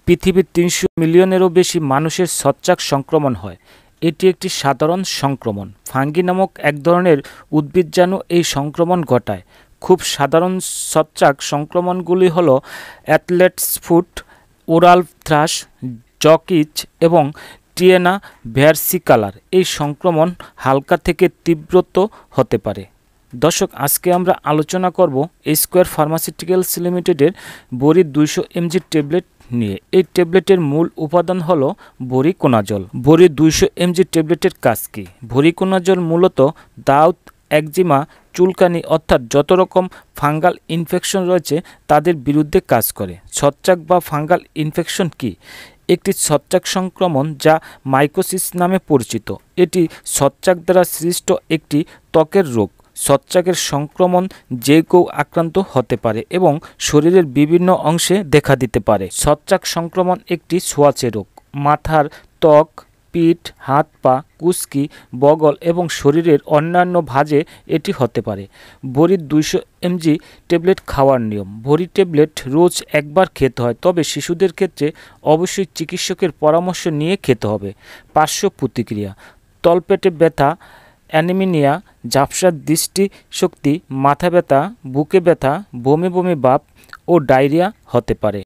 পৃথিবীর ৩০০ মিলিয়নেরও বেশি মানুষের ছত্রাক সংক্রমণ হয়। এটি একটি সাধারণ সংক্রমণ। ফাঙ্গি নামক এক ধরনের উদ্ভিদজানু এই সংক্রমণ ঘটায়। খুব সাধারণ ছত্রাক সংক্রমণগুলি হল অ্যাথলেটস ফুট, ওরাল থ্রাশ, জকিচ এবং টিয়েনা ভ্যারসিকালার। এই সংক্রমণ হালকা থেকে তীব্রতর হতে পারে। দর্শক, আজকে আমরা আলোচনা করব স্কয়ার ফার্মাসিউটিক্যালস লিমিটেডের বড়ি 200 mg ট্যাবলেট নিয়ে। এই ট্যাবলেটের মূল উপাদান হলো ভোরিকোনাজল। বড়ি 200 mg ট্যাবলেটের কাজ কী? ভোরিকোনাজল মূলত দাউত, একজিমা, চুলকানি অর্থাৎ যত রকম ফাঙ্গাল ইনফেকশন রয়েছে তাদের বিরুদ্ধে কাজ করে। ছত্রাক বা ফাঙ্গাল ইনফেকশন কী? একটি ছত্রাক সংক্রমণ যা মাইকোসিস নামে পরিচিত। এটি ছত্রাক দ্বারা সৃষ্ট একটি ত্বকের রোগ। ছত্রাকের সংক্রমণ যে কেউ আক্রান্ত হতে পারে এবং শরীরের বিভিন্ন অংশে দেখা দিতে পারে। ছত্রাক সংক্রমণ একটি ছোঁয়াচে রোগ। মাথার ত্বক, পিঠ, হাত পা, কুঁচকি, বগল এবং শরীরের অন্যান্য ভাঁজে এটি হতে পারে। বড়ির 200 mg ট্যাবলেট খাওয়ার নিয়ম। বড়ি ট্যাবলেট রোজ একবার খেতে হয়, তবে শিশুদের ক্ষেত্রে অবশ্যই চিকিৎসকের পরামর্শ নিয়ে খেতে হবে। পার্শ্ব প্রতিক্রিয়া: তলপেটে ব্যথা, অ্যানিমিয়া, ঝাপসা দৃষ্টিশক্তি, মাথা ব্যথা, বুকে ব্যথা, বমি বমি ভাব ও ডায়রিয়া হতে পারে।